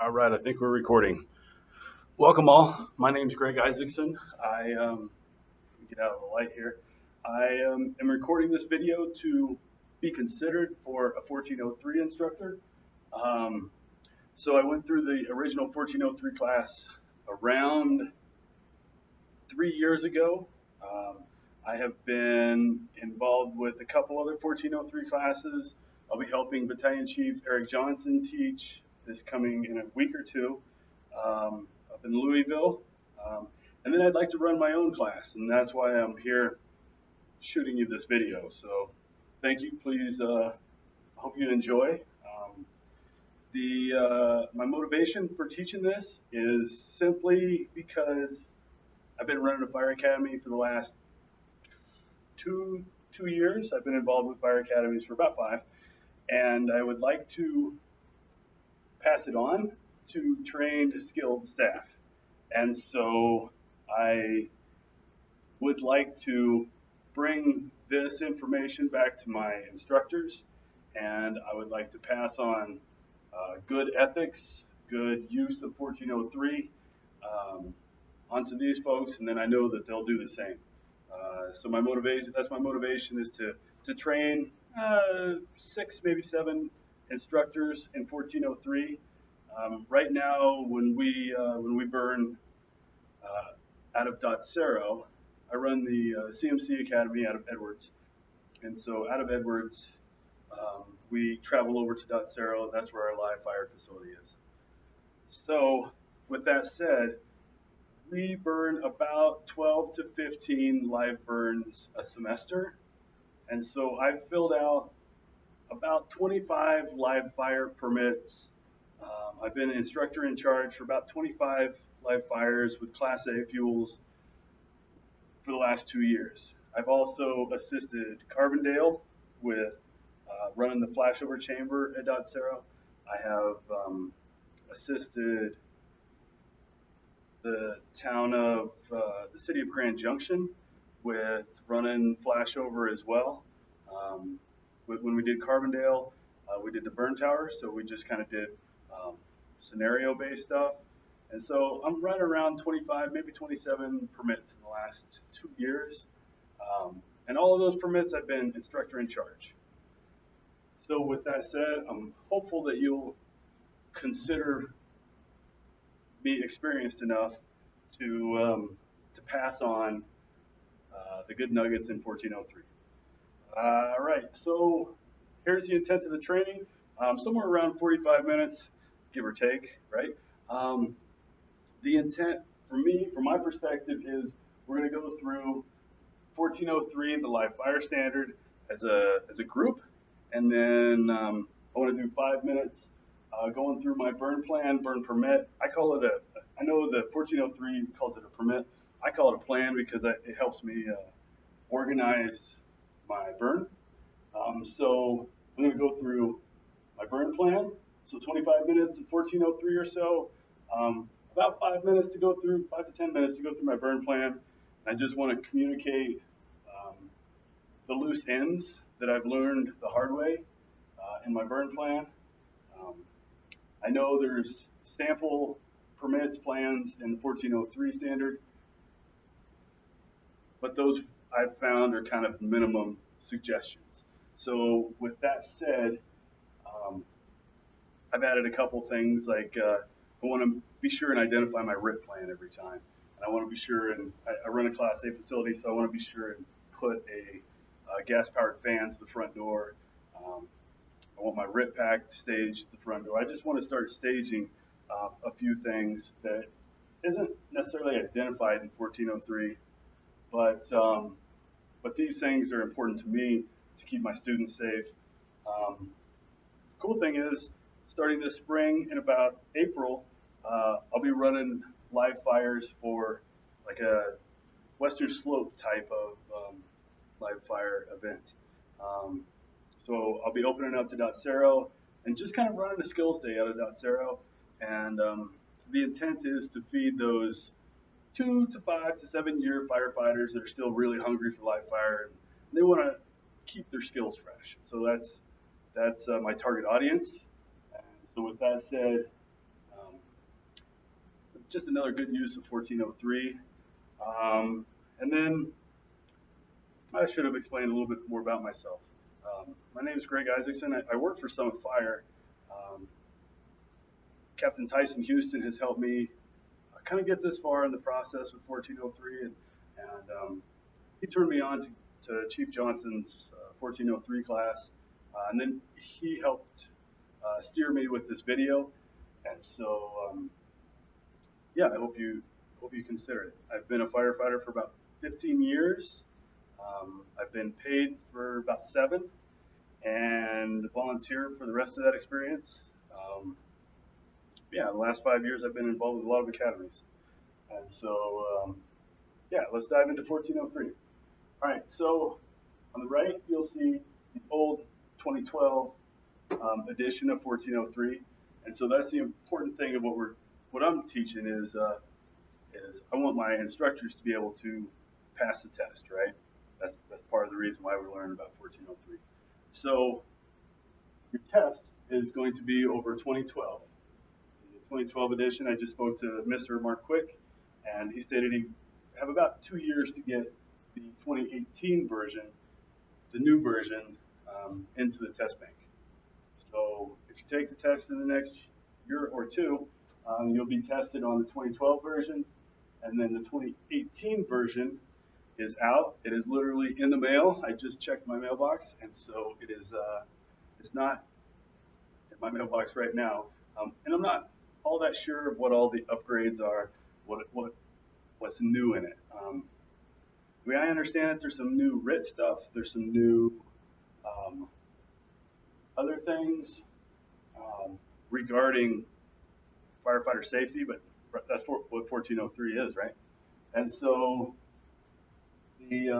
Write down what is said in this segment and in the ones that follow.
All right, I think we're recording. Welcome all. My name's Greg Isaacson. Get out of the light here. I am recording this video to be considered for a 1403 instructor. So I went through the original 1403 class around 3 years ago. I have been involved with a couple other 1403 classes. I'll be helping Battalion Chief Eric Johnson teach this coming in a week or two up in Louisville. And then I'd like to run my own class, and that's why I'm here shooting you this video. So thank you. Please, I hope you enjoy. My motivation for teaching this is simply because I've been running a fire academy for the last two years. I've been involved with fire academies for about 5, and I would like to pass it on to trained, skilled staff. And so I would like to bring this information back to my instructors, and I would like to pass on good ethics, good use of 1403 onto these folks, and then I know that they'll do the same. So my motivation is to train 6, maybe 7 instructors in 1403. Right now, when we burn out of Dotsero, I run the CMC Academy out of Edwards, and so out of Edwards, we travel over to Dotsero. That's where our live fire facility is. So, with that said, we burn about 12 to 15 live burns a semester, and so I've filled out about 25 live fire permits. I've been an instructor in charge for about 25 live fires with Class A fuels for the last 2 years. I've also assisted Carbondale with running the flashover chamber at Dotsero. I have assisted the city of Grand Junction with running flashover as well. When we did Carbondale, we did the burn tower, so we just kind of did scenario-based stuff. And so I'm right around 25, maybe 27 permits in the last 2 years. And all of those permits, I've been instructor in charge. So with that said, I'm hopeful that you'll consider me experienced enough to pass on the good nuggets in 1403. All right, so here's the intent of the training. Somewhere around 45 minutes, give or take, right? The intent for me, from my perspective, is we're going to go through 1403, the live fire standard, as a group, and then I want to do 5 minutes going through my burn plan, burn permit. I know the 1403 calls it a permit. I call it a plan because it helps me organize my burn. So I'm going to go through my burn plan. So 25 minutes and 1403 or so. About 5 minutes to go through, 5 to 10 minutes to go through my burn plan. I just want to communicate the loose ends that I've learned the hard way in my burn plan. I know there's sample permits, plans in the 1403 standard, but those I've found are kind of minimum suggestions. So with that said, I've added a couple things like I want to be sure and identify my RIP plan every time. And I want to be sure, and I run a Class A facility, so I want to be sure and put a gas-powered fan to the front door. I want my RIP pack staged at the front door. I just want to start staging a few things that isn't necessarily identified in 1403, but these things are important to me to keep my students safe. Cool thing is, starting this spring in about April, I'll be running live fires for like a Western Slope type of live fire event. So I'll be opening up to Dotsero and just kind of running a skills day out of Dotsero. And the intent is to feed those 2 to 5 to 7 year firefighters that are still really hungry for live fire, and they want to keep their skills fresh. So that's my target audience. And so with that said, just another good use of 1403. And then I should have explained a little bit more about myself. My name is Greg Isaacson. I work for Summit Fire. Captain Tyson Houston has helped me kind of get this far in the process with 1403, and he turned me on to Chief Johnson's 1403 class, and then he helped steer me with this video, and so yeah, I hope you consider it. I've been a firefighter for about 15 years. I've been paid for about 7, and volunteer for the rest of that experience. Yeah, the last 5 years I've been involved with a lot of academies. And so, yeah, let's dive into 1403. All right, so on the right, you'll see the old 2012 edition of 1403. And so that's the important thing of what I'm teaching is I want my instructors to be able to pass the test, right? That's part of the reason why we're learning about 1403. So your test is going to be over 2012. 2012 edition, I just spoke to Mr. Mark Quick, and he stated he'd have about 2 years to get the 2018 version, the new version, into the test bank. So if you take the test in the next year or two, you'll be tested on the 2012 version, and then the 2018 version is out. It is literally in the mail. I just checked my mailbox, and so it is. It's not in my mailbox right now, and I'm not all that sure of what all the upgrades are, what's new in it. The way I understand it, there's some new RIT stuff, there's some new other things regarding firefighter safety, but that's what 1403 is, right? And so the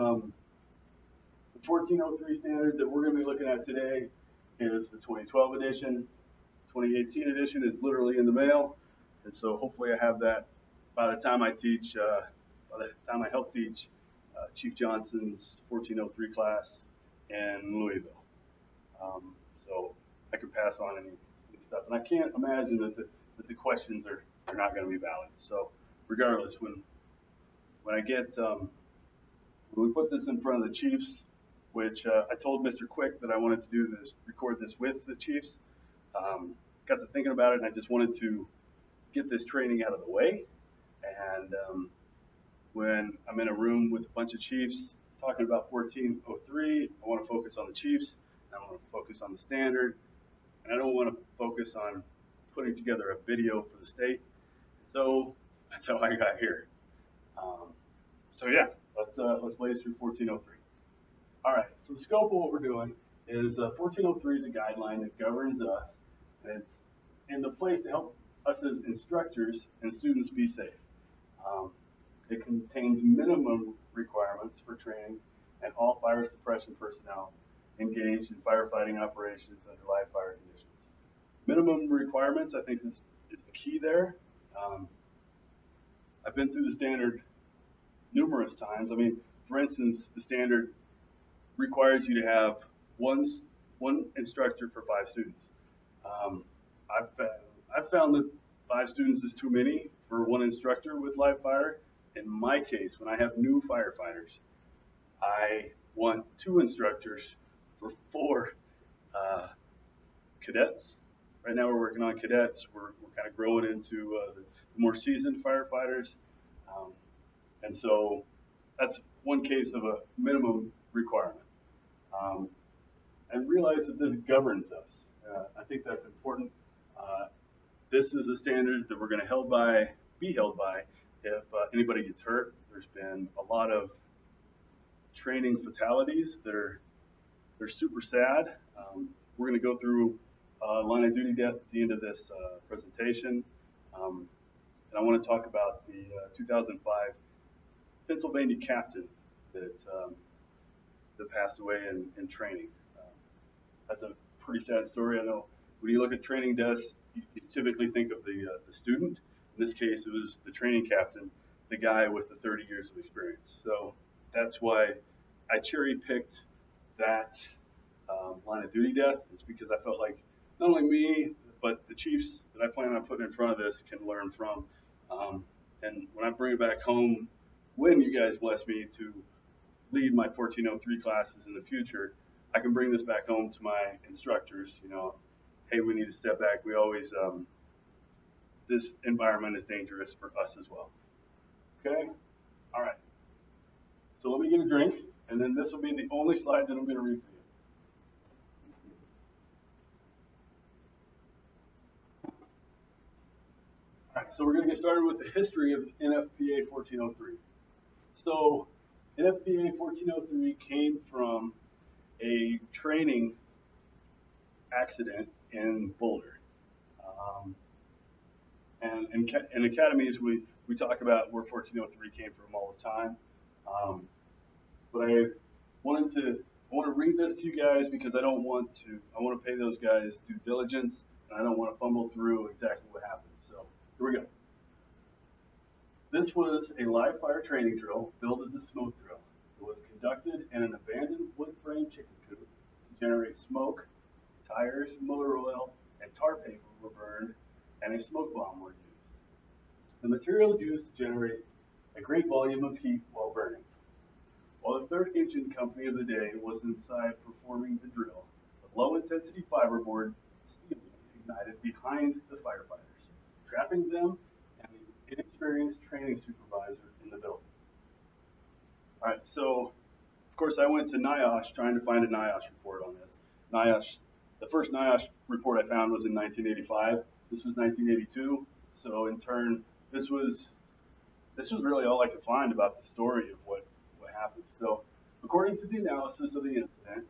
1403 standard that we're going to be looking at today is the 2012 edition. 2018 edition is literally in the mail, and so hopefully I have that by the time I teach, by the time I help teach Chief Johnson's 1403 class in Louisville. So I can pass on any stuff, and I can't imagine that the questions are not going to be valid. So regardless, when I get when we put this in front of the chiefs, which I told Mr. Quick that I wanted to do this, record this with the chiefs. Got to thinking about it, and I just wanted to get this training out of the way. And when I'm in a room with a bunch of chiefs talking about 1403, I want to focus on the chiefs, I want to focus on the standard, and I don't want to focus on putting together a video for the state. So that's how I got here. So yeah, let's blaze through 1403. All right, so the scope of what we're doing is 1403 is a guideline that governs us. And it's in the place to help us as instructors and students be safe. It contains minimum requirements for training and all fire suppression personnel engaged in firefighting operations under live fire conditions. Minimum requirements, I think, is the key there. I've been through the standard numerous times. I mean, for instance, the standard requires you to have one instructor for 5 students. I've found that 5 students is too many for one instructor with live fire. In my case, when I have new firefighters, I want 2 instructors for 4 cadets. Right now we're working on cadets. We're kind of growing into the more seasoned firefighters. And so that's one case of a minimum requirement. And realize that this governs us. I think that's important. This is a standard that we're going to be held by if anybody gets hurt. There's been a lot of training fatalities that are super sad. We're going to go through line of duty death at the end of this presentation. And I want to talk about the 2005 Pennsylvania captain that passed away in training. That's a pretty sad story. I know when you look at training deaths, you typically think of the student. In this case, it was the training captain, the guy with the 30 years of experience. So that's why I cherry picked that line of duty death. It's because I felt like not only me, but the chiefs that I plan on putting in front of this can learn from And when I bring it back home, when you guys bless me to lead my 1403 classes in the future, I can bring this back home to my instructors. Hey, we need to step back. We always, this environment is dangerous for us as well. Okay? All right. So let me get a drink, and then this will be the only slide that I'm going to read to you. All right, so we're going to get started with the history of NFPA 1403. So NFPA 1403 came from a training accident in Boulder. And in academies, we talk about where 1403 came from all the time. But I want to read this to you guys because I want to pay those guys due diligence, and I don't want to fumble through exactly what happened. So here we go. This was a live fire training drill billed as a smoke drill. It was conducted in an abandoned wood frame chicken coop to generate smoke. Tires, motor oil, and tar paper were burned, and a smoke bomb were used. The materials used to generate a great volume of heat while burning. While the third engine company of the day was inside performing the drill, the low-intensity fiberboard ceiling ignited behind the firefighters, trapping them and the inexperienced training supervisor in the building. All right, so of course I went to NIOSH trying to find a NIOSH report on this. The first NIOSH report I found was in 1985. This was 1982. So in turn, this was really all I could find about the story of what happened. So according to the analysis of the incident,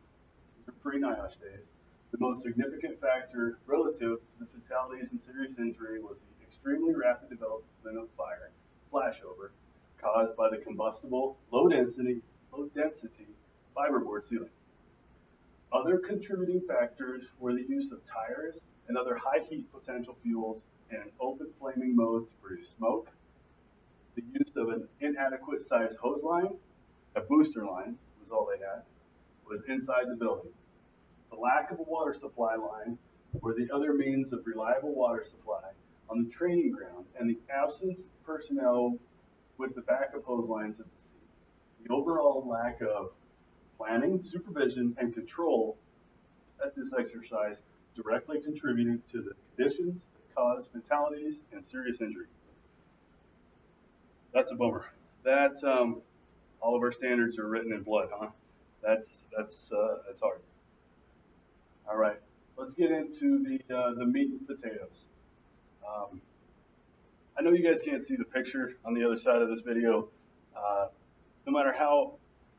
the pre-NIOSH days, the most significant factor relative to the fatalities and serious injury was the extremely rapid development of fire, flashover, caused by the combustible, low-density fiberboard ceiling. Other contributing factors were the use of tires and other high heat potential fuels in an open flaming mode to produce smoke, the use of an inadequate sized hose line, a booster line was all they had, was inside the building. The lack of a water supply line were the other means of reliable water supply on the training ground, and the absence of personnel with the backup hose lines at the scene. The overall lack of planning, supervision, and control at this exercise directly contributed to the conditions that caused fatalities and serious injury. That's a bummer. That's all of our standards are written in blood, huh? That's hard. All right, let's get into the meat and potatoes. I know you guys can't see the picture on the other side of this video. No matter how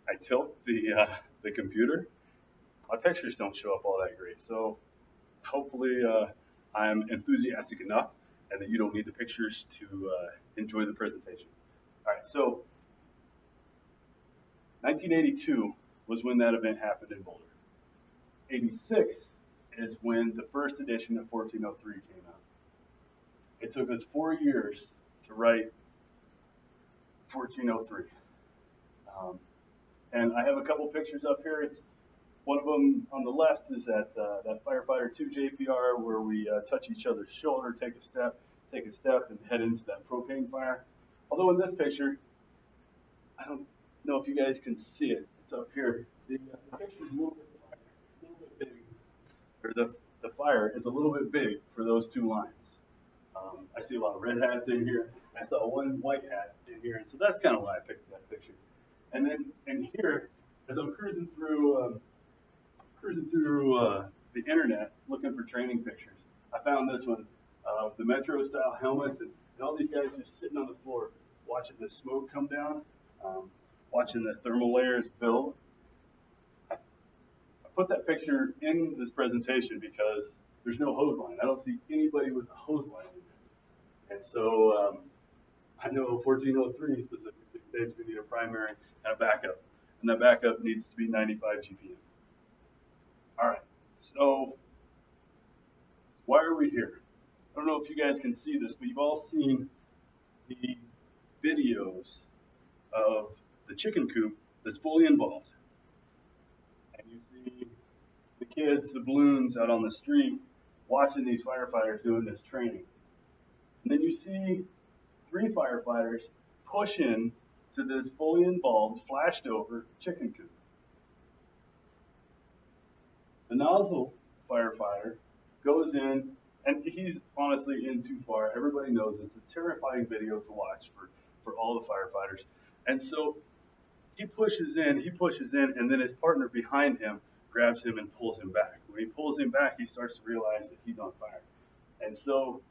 I tilt the computer, my pictures don't show up all that great. So hopefully I'm enthusiastic enough and that you don't need the pictures to enjoy the presentation. All right, so 1982 was when that event happened in Boulder. 86 is when the first edition of 1403 came out. It took us 4 years to write 1403. And I have a couple pictures up here. It's one of them on the left is that Firefighter 2 JPR where we touch each other's shoulder, take a step, and head into that propane fire. Although in this picture, I don't know if you guys can see it. It's up here. The picture is a little bit big, or the fire is a little bit big for those two lines. I see a lot of red hats in here. I saw one white hat in here, and so that's kind of why I picked that picture. And then in here, as I'm cruising through the internet looking for training pictures, I found this one of the Metro style helmets and all these guys just sitting on the floor watching the smoke come down, watching the thermal layers build. I put that picture in this presentation because there's no hose line. I don't see anybody with a hose line in there. And so I know 1403 specifically states we need a primary and a backup. And that backup needs to be 95 GPM. All right, so why are we here? I don't know if you guys can see this, but you've all seen the videos of the chicken coop that's fully involved. And you see the kids, the balloons out on the street watching these firefighters doing this training. And then you see 3 firefighters push in to this fully involved, flashed over chicken coop. The nozzle firefighter goes in, and he's honestly in too far. Everybody knows it's a terrifying video to watch for all the firefighters. And so he pushes in, and then his partner behind him grabs him and pulls him back. When he pulls him back, he starts to realize that he's on fire. And so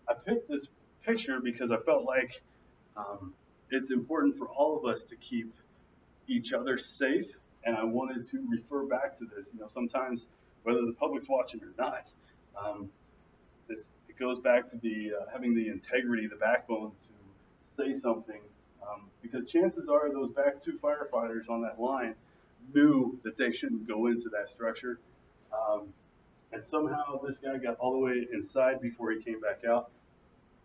I picked this picture because I felt like it's important for all of us to keep each other safe, and I wanted to refer back to this. Sometimes whether the public's watching or not, it goes back to the having the integrity, the backbone to say something, because chances are those back 2 firefighters on that line knew that they shouldn't go into that structure, and somehow this guy got all the way inside before he came back out.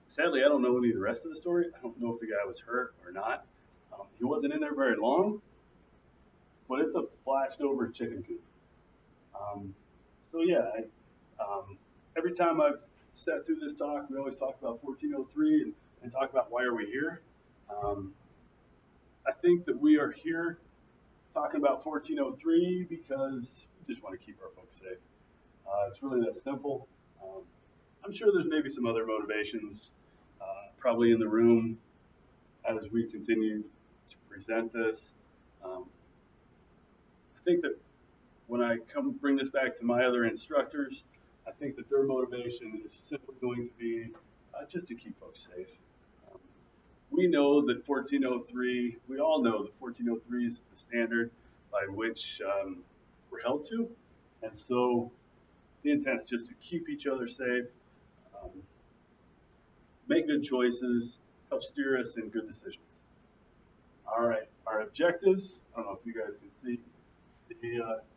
Sadly, I don't know any of the rest of the story. I don't know if the guy was hurt or not. He wasn't in there very long, but it's a flashed over chicken coop. So yeah, every time I've sat through this talk, we always talk about 1403 and talk about why are we here. I think that we are here talking about 1403 because we just want to keep our folks safe. It's really that simple. I'm sure there's maybe some other motivations probably in the room as we continue to present this. I think that when I bring this back to my other instructors, I think that their motivation is simply going to be just to keep folks safe. We know that 1403, we all know that 1403 is the standard by which we're held to. And so the intent is just to keep each other safe, make good choices, help steer us in good decisions. All right, our objectives, I don't know if you guys can see,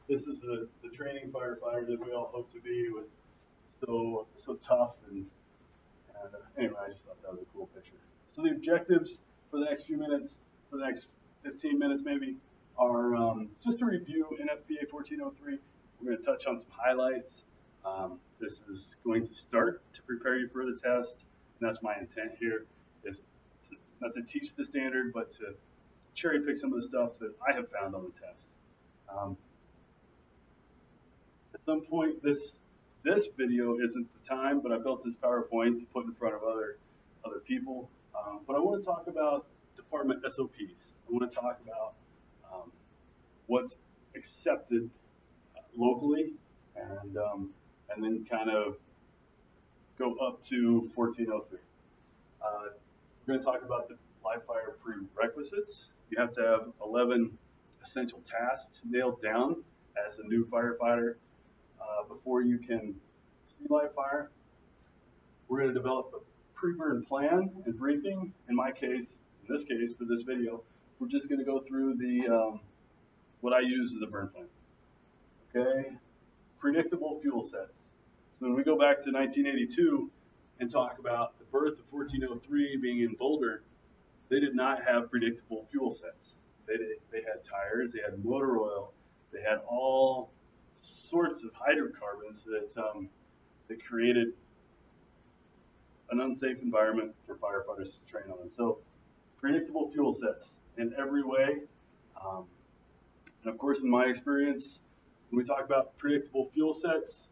this is the training firefighter that we all hope to be with, so tough, and anyway, I just thought that was a cool picture. So the objectives for the next few minutes, for the next 15 minutes maybe, are just to review NFPA 1403. We're going to touch on some highlights. This is going to start to prepare you for the test, and that's my intent here, is not to teach the standard, but to cherry pick some of the stuff that I have found on the test. At some point, this video isn't the time, but I built this PowerPoint to put in front of other people. But I want to talk about department SOPs. I want to talk about what's accepted locally, and then kind of go up to 1403. We're going to talk about the live fire prerequisites. You have to have 11 essential tasks nailed down as a new firefighter before you can see live fire. We're going to develop a pre-burn plan and briefing. In this case, for this video, we're just going to go through the what I use as a burn plan. Okay, predictable fuel sets. So when we go back to 1982 and talk about the birth of 1403 being in Boulder, they did not have predictable fuel sets. They had tires, they had motor oil, they had all sorts of hydrocarbons that created an unsafe environment for firefighters to train on. So predictable fuel sets in every way. And of course, in my experience, when we talk about predictable fuel sets,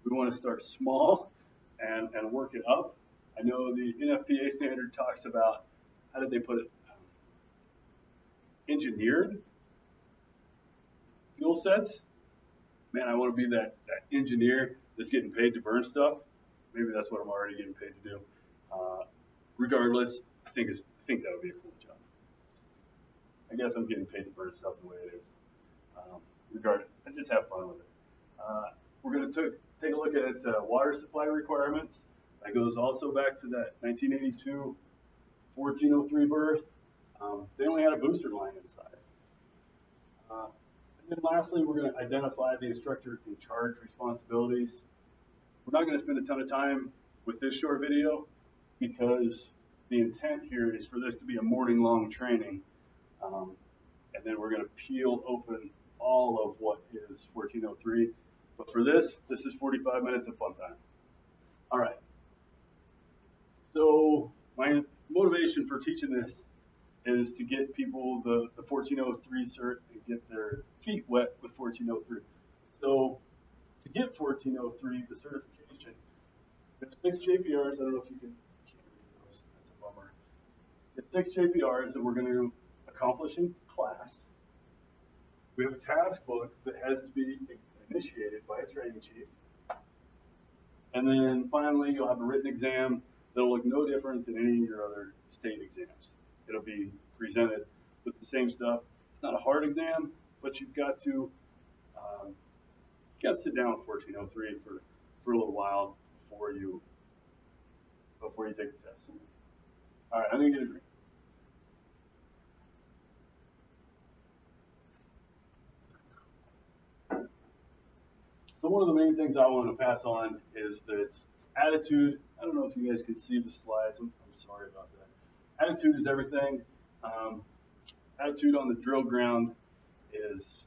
we want to start small and work it up. I know the NFPA standard talks about, how did they put it? Engineered fuel sets. Man, I want to be that engineer that's getting paid to burn stuff. Maybe that's what I'm already getting paid to do. Regardless, I think that would be a cool job. I guess I'm getting paid to burn stuff the way it is. I just have fun with it. We're going to take a look at water supply requirements. That goes also back to that 1982 1403 birth. They only had a booster line inside. And then lastly, we're going to identify the instructor in charge responsibilities. We're not going to spend a ton of time with this short video because the intent here is for this to be a morning-long training. And then we're going to peel open all of what is 1403. But for this is 45 minutes of fun time. All right. So my motivation for teaching this is to get people the 1403 cert and get their feet wet with 1403. So to get 1403, the certification, there's 6 JPRs. I don't know if you can't read those. That's a bummer. There's 6 JPRs that we're going to accomplish in class. We have a task book that has to be initiated by a training chief. And then finally, you'll have a written exam that'll look no different than any of your other state exams. It'll be presented with the same stuff. It's not a hard exam, but you've got to sit down with 1403 for a little while before you take the test. All right, I'm gonna get a drink. So one of the main things I want to pass on is that attitude. I don't know if you guys can see the slides. I'm sorry about that. Attitude is everything. Attitude on the drill ground is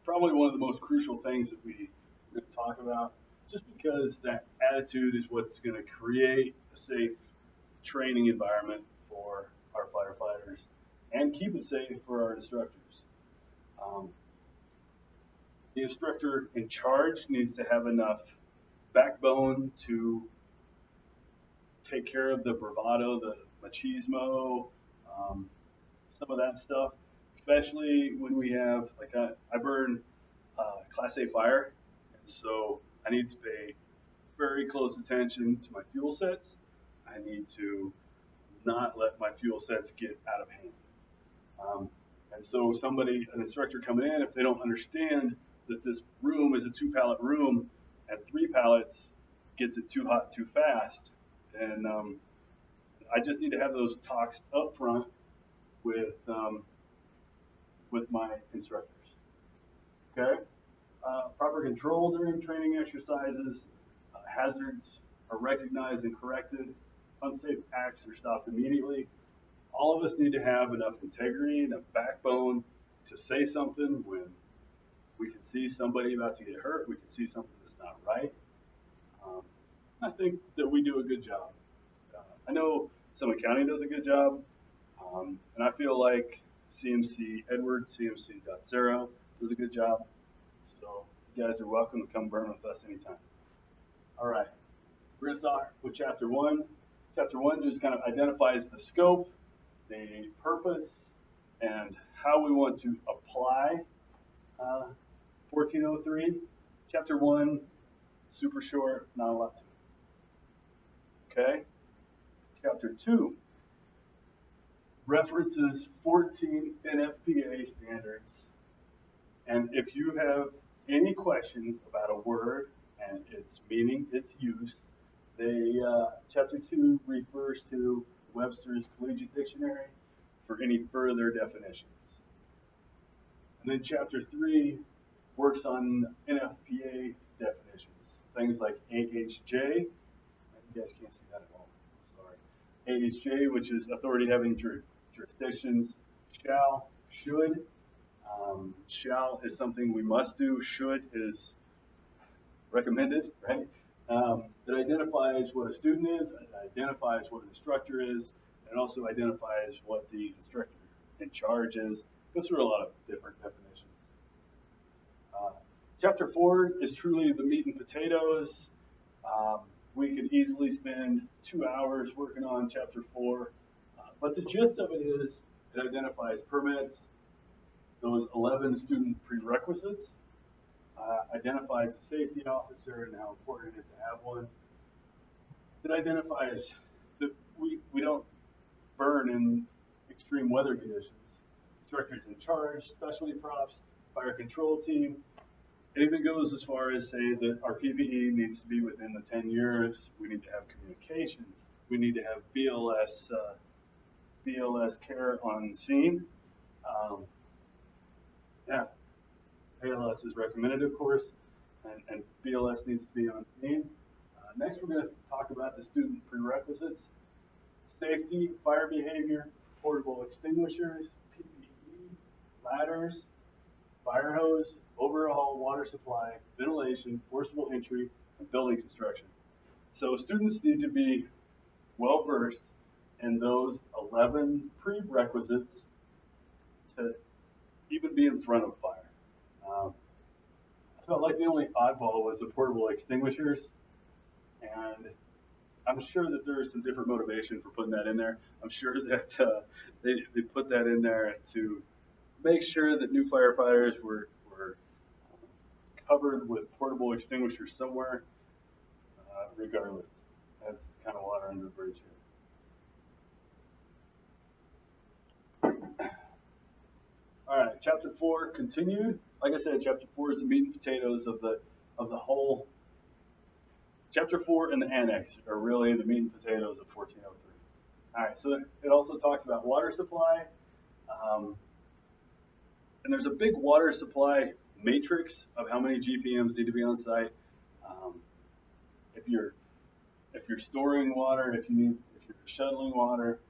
probably one of the most crucial things that we're going to talk about, just because that attitude is what's going to create a safe training environment for our firefighters and keep it safe for our instructors. The instructor in charge needs to have enough backbone to take care of the bravado, the machismo, some of that stuff, especially when we have, like I burn Class A fire, and so I need to pay very close attention to my fuel sets. I need to not let my fuel sets get out of hand. And so an instructor coming in, if they don't understand that this room is a 2-pallet room and 3 pallets gets it too hot too fast, then I just need to have those talks up front with my instructors. Okay? Proper control during training exercises. Hazards are recognized and corrected. Unsafe acts are stopped immediately. All of us need to have enough integrity, enough backbone to say something when we can see somebody about to get hurt. We can see something that's not right. I think that we do a good job. I know Summit County does a good job, and I feel like CMC Edward, CMC.0 does a good job. So you guys are welcome to come burn with us anytime. All right, we're going to start with Chapter 1. Chapter 1 just kind of identifies the scope, the purpose, and how we want to apply 1403. Chapter 1, super short, not a lot to it. Okay? Chapter 2 references 14 NFPA standards. And if you have any questions about a word and its meaning, its use, Chapter 2 refers to Webster's Collegiate Dictionary for any further definitions. And then Chapter 3 works on NFPA definitions, things like AHJ. You guys can't see that at all. Sorry. AHJ, which is authority having jurisdictions. Shall, should. Shall is something we must do. Should is recommended, right? It identifies what a student is, it identifies what an instructor is, and it also identifies what the instructor in charge is. Goes through a lot of different definitions. Chapter 4 is truly the meat and potatoes. We could easily spend 2 hours working on Chapter 4, but the gist of it is it identifies permits, those 11 student prerequisites, identifies the safety officer and how important it is to have one. It identifies that we don't burn in extreme weather conditions. Instructors in charge, specialty props, fire control team. It even goes as far as say that our PPE needs to be within the 10 years. We need to have communications. We need to have BLS care on scene. ALS is recommended, of course, and BLS needs to be on scene. Next, we're going to talk about the student prerequisites. Safety, fire behavior, portable extinguishers, PPE, ladders, fire hose, overhaul water supply, ventilation, forcible entry, and building construction. So students need to be well versed and those 11 prerequisites to even be in front of fire. I felt like the only oddball was the portable extinguishers, and I'm sure that there is some different motivation for putting that in there. I'm sure that they put that in there to make sure that new firefighters were covered with portable extinguishers somewhere, regardless. That's kind of water under the bridge here. All right, chapter 4 continued. Like I said, chapter 4 is the meat and potatoes of the whole. Chapter 4 and the annex are really the meat and potatoes of 1403. All right, so it also talks about water supply, um, and there's a big water supply matrix of how many GPMs need to be on site. Um, if you're storing water, if you're shuttling water,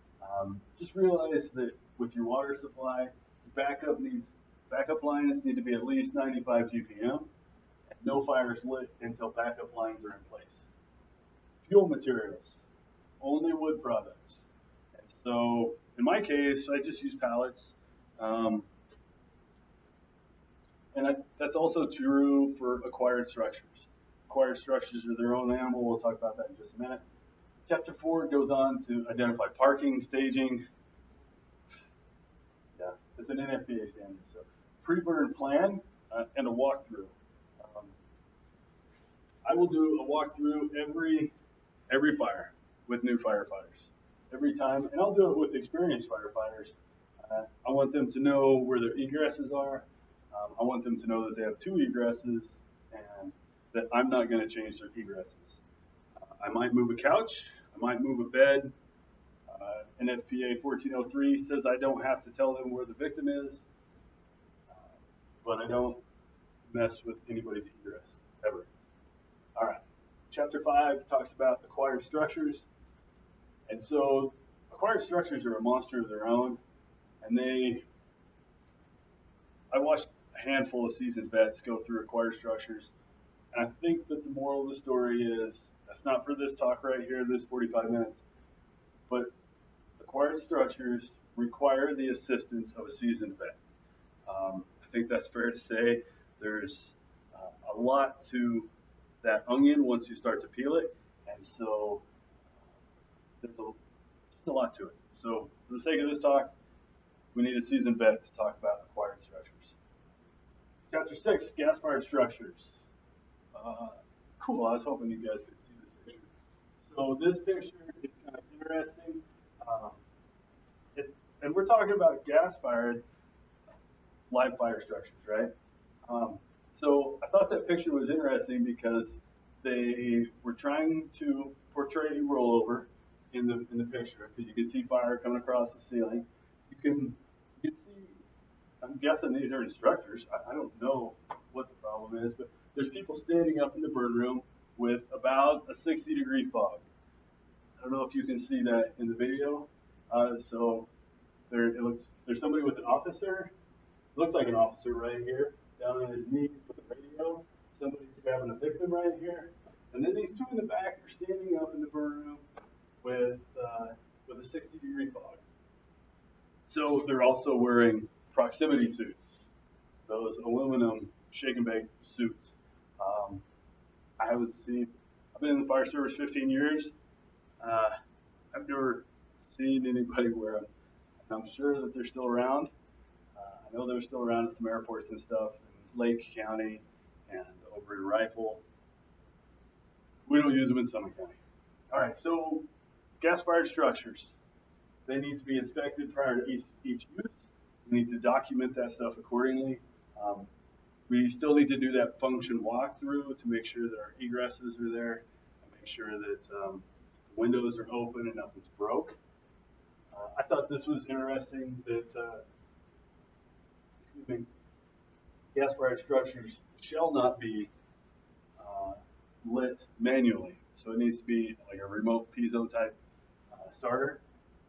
just realize that with your water supply, backup lines need to be at least 95 GPM. And no fires lit until backup lines are in place. Fuel materials, only wood products. And so in my case, I just use pallets. And that's also true for acquired structures. Acquired structures are their own animal. We'll talk about that in just a minute. Chapter 4 goes on to identify parking, staging. Yeah, it's an NFPA standard. So pre-burn plan and a walkthrough. Um, I will do a walkthrough every fire with new firefighters. Every time, and I'll do it with experienced firefighters. I want them to know where their egresses are. I want them to know that they have 2 egresses and that I'm not going to change their egresses. I might move a couch. I might move a bed. NFPA 1403 says I don't have to tell them where the victim is, but I don't mess with anybody's egress, ever. All right. Chapter 5 talks about acquired structures. And so acquired structures are a monster of their own. And I watched a handful of seasoned vets go through acquired structures. And I think that the moral of the story is, that's not for this talk right here, this 45 minutes, but acquired structures require the assistance of a seasoned vet. I think that's fair to say. There's a lot to that onion once you start to peel it, and so there's just a lot to it. So for the sake of this talk, we need a seasoned vet to talk about acquired structures. Chapter 6, gas-fired structures. Cool, I was hoping you guys could see this picture. So this picture is kind of interesting. And we're talking about gas-fired live fire structures, right? So I thought that picture was interesting because they were trying to portray rollover in the picture, because you can see fire coming across the ceiling. You can see. I'm guessing these are instructors. I don't know what the problem is, but there's people standing up in the burn room with about a 60-degree fog. I don't know if you can see that in the video. So there's somebody with an officer. Looks like an officer right here, down on his knees with a radio. Somebody's grabbing a victim right here. And then these 2 in the back are standing up in the burn room with a 60-degree fog. So they're also wearing proximity suits, those aluminum shake and bake suits. I've been in the fire service 15 years. I've never seen anybody wear them. And I'm sure that they're still around. I know they're still around at some airports and stuff in Lake County and over in Rifle. We don't use them in Summit County. All right, so gas-fired structures. They need to be inspected prior to each use. We need to document that stuff accordingly. We still need to do that function walkthrough to make sure that our egresses are there, and make sure that the windows are open and nothing's broke. I thought this was interesting that gas-fired structures shall not be lit manually. So it needs to be like a remote piezo type starter.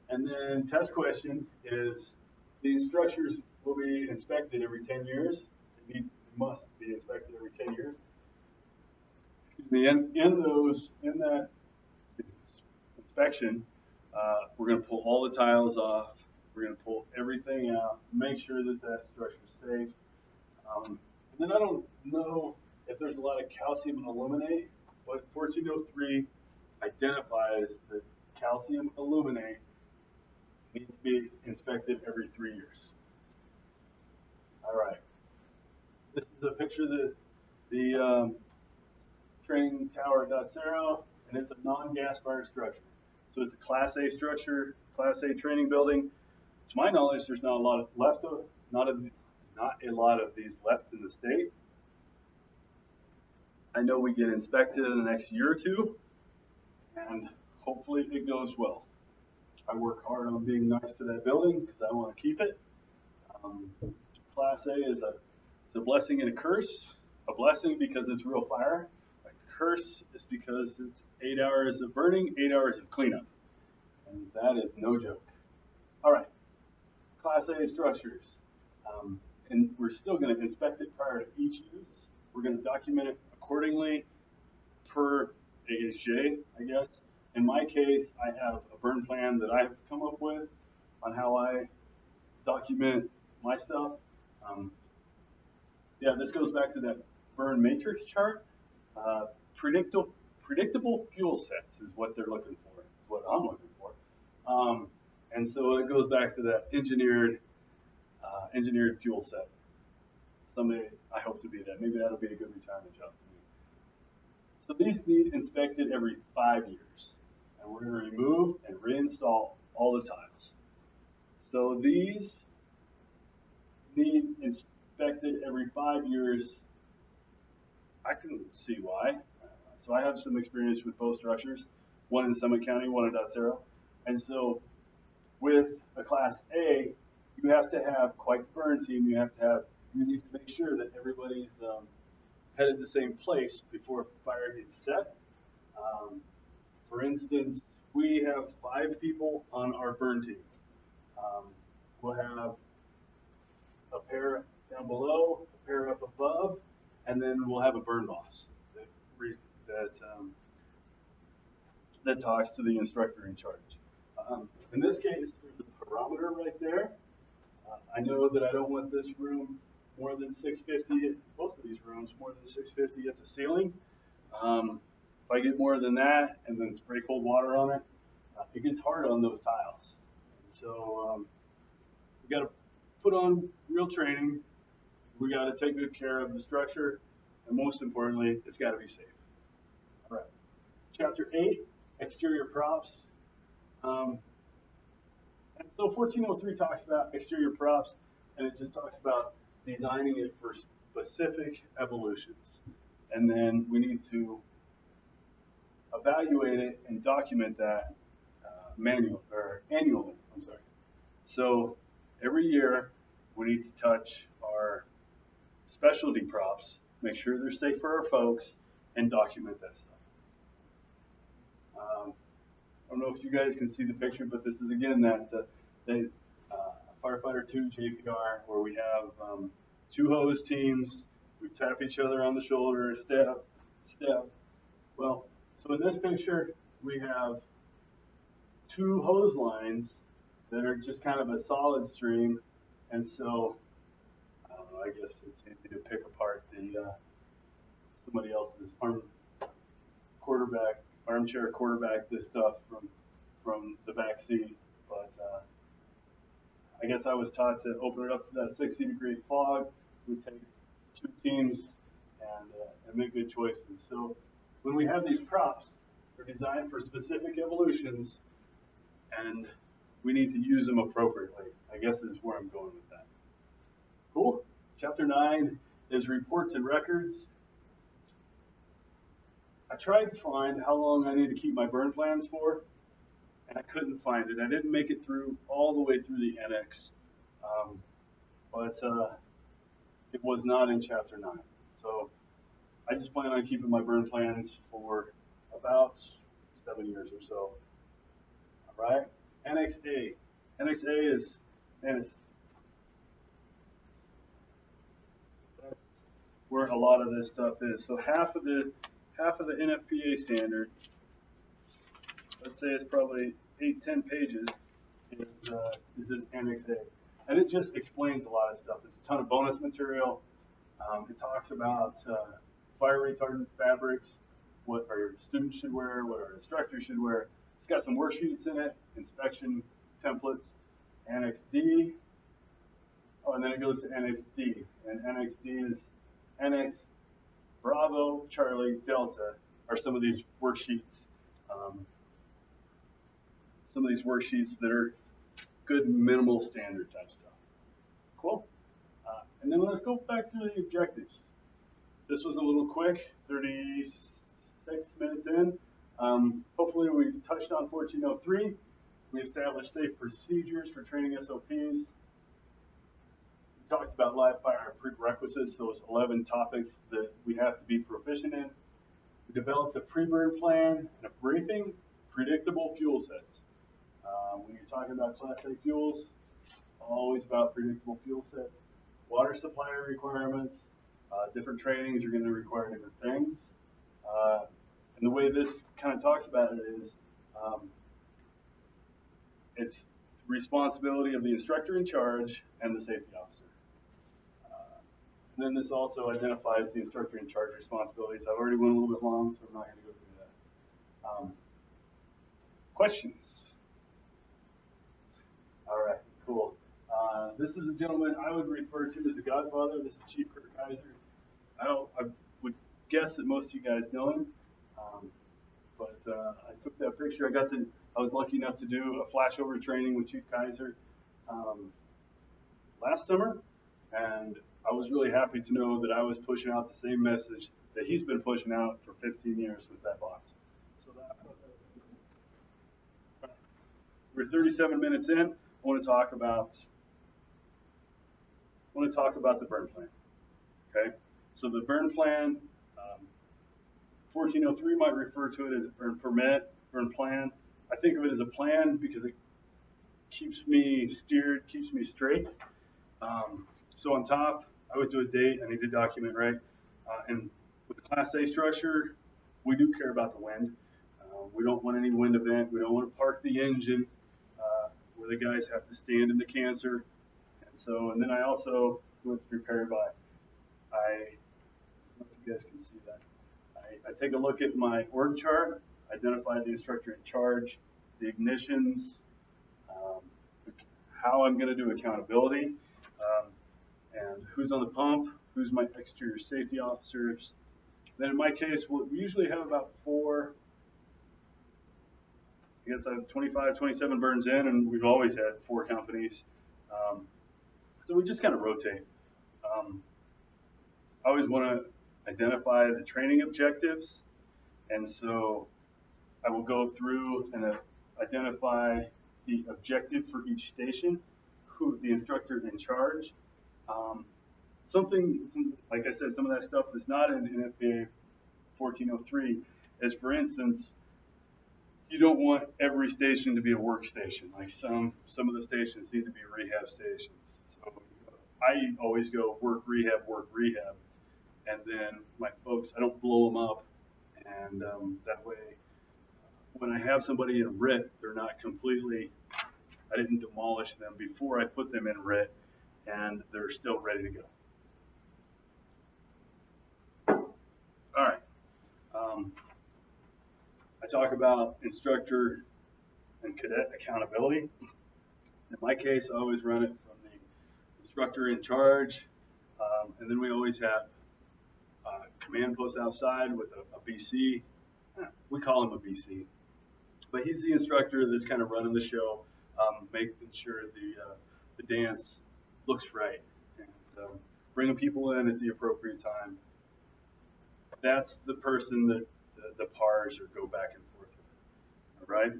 And then test question is, these structures will be inspected every 10 years. They must be inspected every 10 years. In that inspection, We're going to pull all the tiles off. We're going to pull everything out, make sure that that structure is safe. And then I don't know if there's a lot of calcium and aluminate, but 1403 identifies that calcium aluminate needs to be inspected every 3 years. All right. This is a picture of the training tower at Dotsero, and it's a non-gas fired structure. So it's a Class A structure, Class A training building. To my knowledge, there's not a lot of these left in the state. I know we get inspected in the next year or two, and hopefully it goes well. I work hard on being nice to that building because I want to keep it. Class A is it's a blessing and a curse. A blessing because it's real fire. A curse is because it's 8 hours of burning, 8 hours of cleanup. And that is no joke. All right, Class A structures. And we're still going to inspect it prior to each use. We're going to document it accordingly per AHJ, I guess. In my case, I have a burn plan that I've come up with on how I document my stuff. Yeah, this goes back to that burn matrix chart. Predictable fuel sets is what they're looking for, is what I'm looking for. And so it goes back to that engineered fuel set. Someday I hope to be that. Maybe that'll be a good retirement job for me. So these need inspected every 5 years. And we're going to remove and reinstall all the tiles. So these need inspected every 5 years. I can see why. So I have some experience with both structures, one in Summit County, one in Dotsero. And so with a Class A, you have to have quite the burn team. You need to make sure that everybody's headed the same place before fire gets set. For instance, we have 5 people on our burn team. We'll have a pair down below, a pair up above, and then we'll have a burn boss that talks to the instructor in charge. In this case, there's a parameter right there. I know that I don't want this room more than 650, most of these rooms more than 650 at the ceiling. If I get more than that and then spray cold water on it, it gets hard on those tiles. And so we got to put on real training. We got to take good care of the structure, and most importantly, it's got to be safe. All right. Chapter 8, exterior props. And so 1403 talks about exterior props, and it just talks about designing it for specific evolutions. And then we need to evaluate it and document that annually. So every year we need to touch our specialty props, make sure they're safe for our folks, and document that stuff. I don't know if you guys can see the picture, but this is again that Firefighter 2 JPR, where we have 2 hose teams. We tap each other on the shoulder, step. Well, so in this picture, we have 2 hose lines that are just kind of a solid stream, and so I don't know. I guess it's easy to pick apart somebody else's armchair quarterback this stuff from the back seat, but I guess I was taught to open it up to that 60-degree fog. We take 2 teams and make good choices. So when we have these props, they're designed for specific evolutions, and we need to use them appropriately, I guess is where I'm going with that. Cool. Chapter 9 is reports and records. I tried to find how long I need to keep my burn plans for, and I couldn't find it. I didn't make it through all the way through the annex, but it was not in Chapter 9. So I just plan on keeping my burn plans for about 7 years or so. All right, Annex A. Annex A is, that's where a lot of this stuff is. So half of the NFPA standard, let's say it's probably 8-10 pages, is this Annex A. And it just explains a lot of stuff. It's a ton of bonus material. It talks about fire retardant fabrics, what our students should wear, what our instructors should wear. It's got some worksheets in it, inspection templates, Annex D. Oh, and then it goes to Annex D. And Annex D is Annex Bravo, Charlie, Delta are some of these worksheets. Some of these worksheets that are good minimal standard type stuff. Cool. And then let's go back through the objectives. This was a little quick, 36 minutes in. Hopefully we touched on 1403. We established safe procedures for training SOPs. We talked about live fire prerequisites, those 11 topics that we have to be proficient in. We developed a pre-burn plan and a briefing, predictable fuel sets. When you're talking about Class A fuels, it's always about predictable fuel sets. Water supply requirements, different trainings are going to require different things. And the way this kind of talks about it is, it's the responsibility of the instructor in charge and the safety officer. And then this also identifies the instructor in charge responsibilities. I've already went a little bit long, so I'm not going to go through that. Questions? All right, cool. This is a gentleman I would refer to as a godfather. This is Chief Kurt Kaiser. I would guess that most of you guys know him, but I took that picture. I was lucky enough to do a flashover training with Chief Kaiser last summer, and I was really happy to know that I was pushing out the same message that he's been pushing out for 15 years with that box. So we're 37 minutes in. I want to talk about the burn plan. Okay, so the burn plan, 1403 might refer to it as a burn permit, burn plan. I think of it as a plan because it keeps me steered, keeps me straight. So on top, I always do a date. I need to document, right? And with the Class A structure, we do care about the wind. We don't want any wind event. We don't want to park the engine where the guys have to stand in the cancer. And then I also was prepared by, I don't know if you guys can see that. I take a look at my org chart, identify the instructor in charge, the ignitions, how I'm going to do accountability, and who's on the pump, who's my exterior safety officers. Then in my case, we usually have about 4, I guess I have 25, 27 burns in, and we've always had 4 companies. So we just kind of rotate. I always want to identify the training objectives, and so I will go through and identify the objective for each station, who the instructor in charge. Like I said, some of that stuff that's not in NFPA 1403 is, for instance, you don't want every station to be a workstation. Like some of the stations need to be rehab stations. So I always go work, rehab, and then my folks, I don't blow them up, and that way, when I have somebody in RIT, they're not completely, I didn't demolish them before I put them in RIT, and they're still ready to go. All right. I talk about instructor and cadet accountability. In my case, I always run it from the instructor in charge, and then we always have a command post outside with a BC. We call him a BC, but he's the instructor that's kind of running the show, making sure the dance looks right, and bringing people in at the appropriate time. That's the person that the pars or go back and forth with. All right.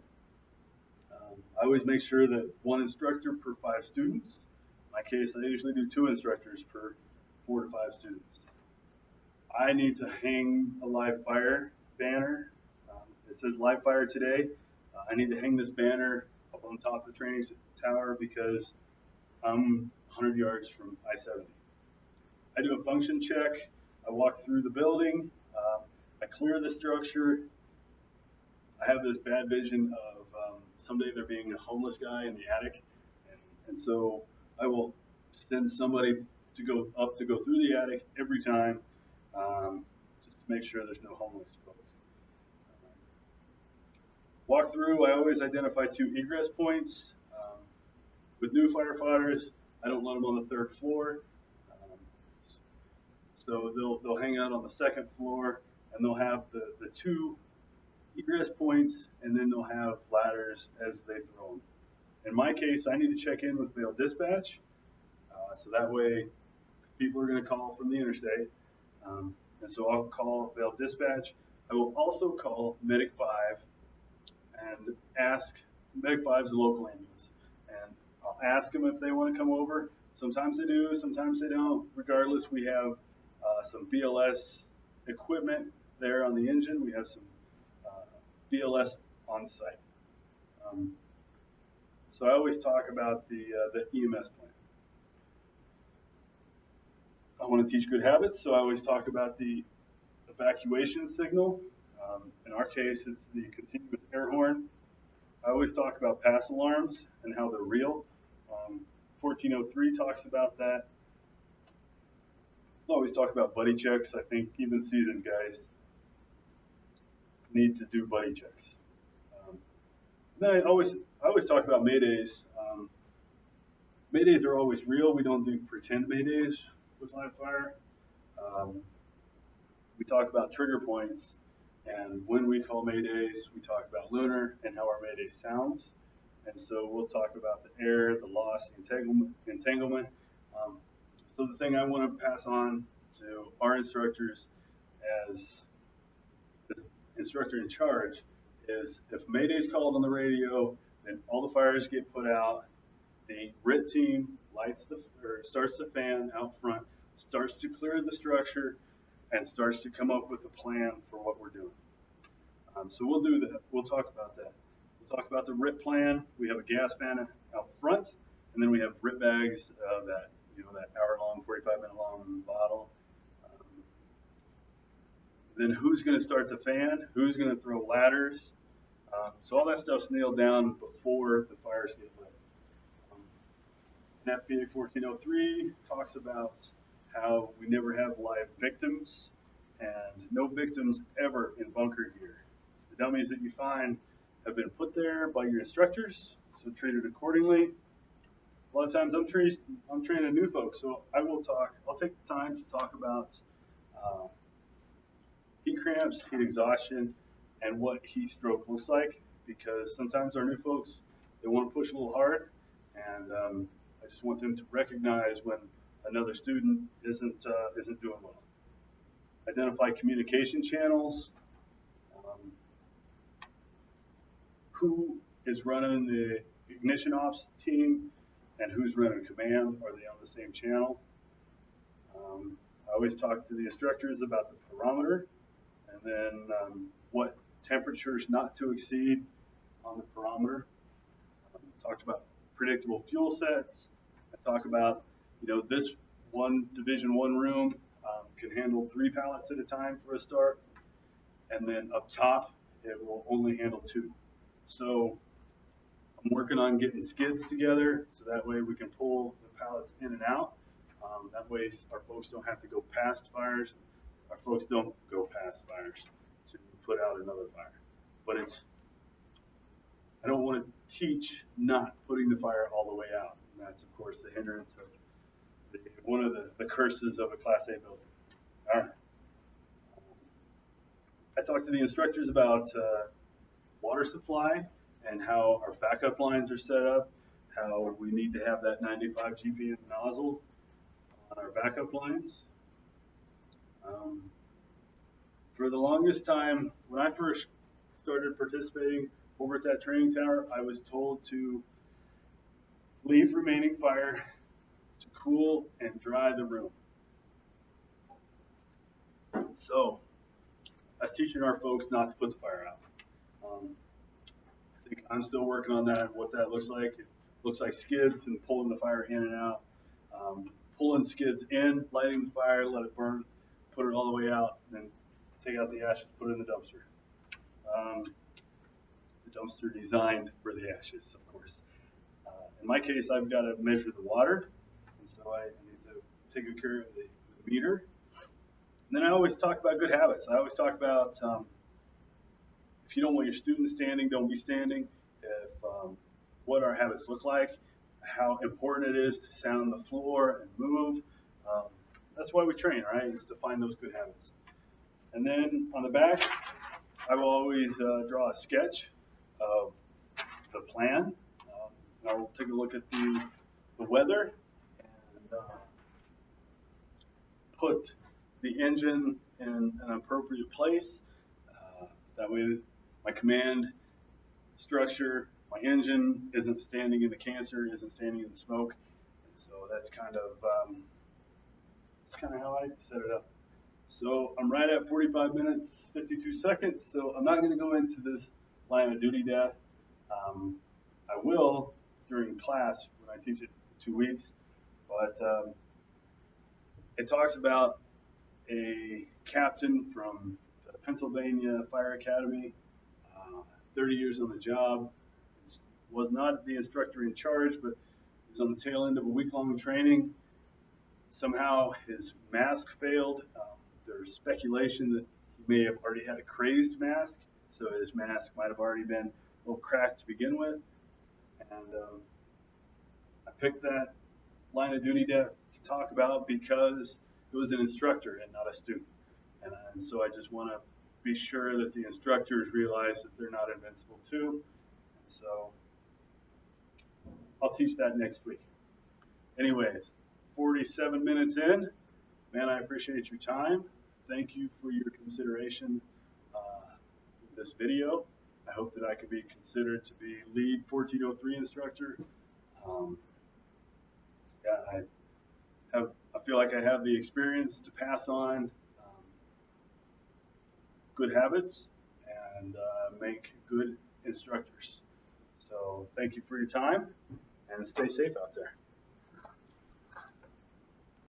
I always make sure that 1 instructor per 5 students. In my case, I usually do 2 instructors per 4 to 5 students. I need to hang a live fire banner. It says live fire today. I need to hang this banner up on top of the training tower because I'm 100 yards from I-70. I do a function check. I walk through the building. I clear the structure. I have this bad vision of someday there being a homeless guy in the attic, and so I will send somebody to go up to go through the attic every time, just to make sure there's no homeless folks. Walk through, I always identify 2 egress points. With new firefighters, I don't let them on the 3rd floor. So they'll hang out on the 2nd floor, and they'll have the 2 egress points, and then they'll have ladders as they throw them. In my case, I need to check in with Vail Dispatch, so that way people are going to call from the interstate, and so I'll call Vail Dispatch. I will also call Medic 5 and ask. Medic 5 is a local ambulance, and I'll ask them if they want to come over. Sometimes they do, sometimes they don't. Regardless, we have some BLS equipment there on the engine. We have some BLS on site. So I always talk about the EMS plan. I want to teach good habits, so I always talk about the evacuation signal. In our case, it's the continuous air horn. I always talk about pass alarms and how they're real. 1403 talks about that. I always talk about buddy checks. I think even seasoned guys need to do buddy checks. Then I always talk about maydays. Maydays are always real. We don't do pretend maydays with live fire. We talk about trigger points, and when we call maydays, we talk about lunar and how our mayday sounds. And so we'll talk about the air, the loss, the entanglement. So the thing I want to pass on to our instructors as the instructor in charge is if Mayday's called on the radio, then all the fires get put out. The RIT team starts the fan out front, starts to clear the structure, and starts to come up with a plan for what we're doing. So we'll do that. We'll talk about that. We'll talk about the RIT plan. We have a gas fan out front, and then we have RIT bags that hour-long, 45-minute long bottle. Then who's going to start the fan? Who's going to throw ladders? So all that stuff's nailed down before the fires get lit. NFPA 1403 talks about how we never have live victims and no victims ever in bunker gear. The dummies that you find have been put there by your instructors, so treated accordingly. A lot of times I'm training new folks, so I'll take the time to talk about heat cramps, heat exhaustion, and what heat stroke looks like, because sometimes our new folks, they want to push a little hard, and I just want them to recognize when another student isn't doing well. Identify communication channels. Who is running the ignition ops team and who's running command? Are they on the same channel? I always talk to the instructors about the parameter, and then what temperatures not to exceed on the parameter. Talked about predictable fuel sets. I talk about, this Division 1 room can handle 3 pallets at a time for a start, and then up top it will only handle 2. So I'm working on getting skids together so that way we can pull the pallets in and out. That way our folks don't have to go past fires. Our folks don't go past fires to put out another fire. But I don't want to teach not putting the fire all the way out. And that's, of course, the hindrance of one of the curses of a Class A building. All right. I talked to the instructors about water supply and how our backup lines are set up, how we need to have that 95 GPM nozzle on our backup lines. For the longest time, when I first started participating over at that training tower, I was told to leave remaining fire to cool and dry the room. So I was teaching our folks not to put the fire out. I think I'm still working on that, what that looks like. It looks like skids and pulling the fire in and out. Pulling skids in, lighting the fire, let it burn, put it all the way out, and then take out the ashes, put it in the dumpster. dumpster designed for the ashes, of course. In my case, I've got to measure the water, and so I need to take good care of the meter. And then I always talk about good habits. I always talk about if you don't want your students standing, don't be standing. If what our habits look like, how important it is to sound the floor and move. That's why we train, right? Is to find those good habits. And then on the back, I will always draw a sketch of the plan. I'll take a look at the weather and put the engine in an appropriate place. That way my command structure, my engine isn't standing in the cancer, isn't standing in the smoke. And so that's kind of how I set it up. So I'm right at 45 minutes, 52 seconds. So I'm not going to go into this line of duty death. I will during class when I teach it in 2 weeks, but it talks about a captain from the Pennsylvania Fire Academy, 30 years on the job. Was not the instructor in charge, but was on the tail end of a week-long training. Somehow his mask failed. There's speculation that he may have already had a crazed mask, so his mask might have already been a little cracked to begin with. And I picked that line of duty to talk about because it was an instructor and not a student. And so I just want to be sure that the instructors realize that they're not invincible too. And so I'll teach that next week. Anyways, 47 minutes in. Man, I appreciate your time. Thank you for your consideration with this video. I hope that I could be considered to be lead 1403 instructor. Yeah, I feel like I have the experience to pass on good habits and make good instructors. So thank you for your time and stay safe out there.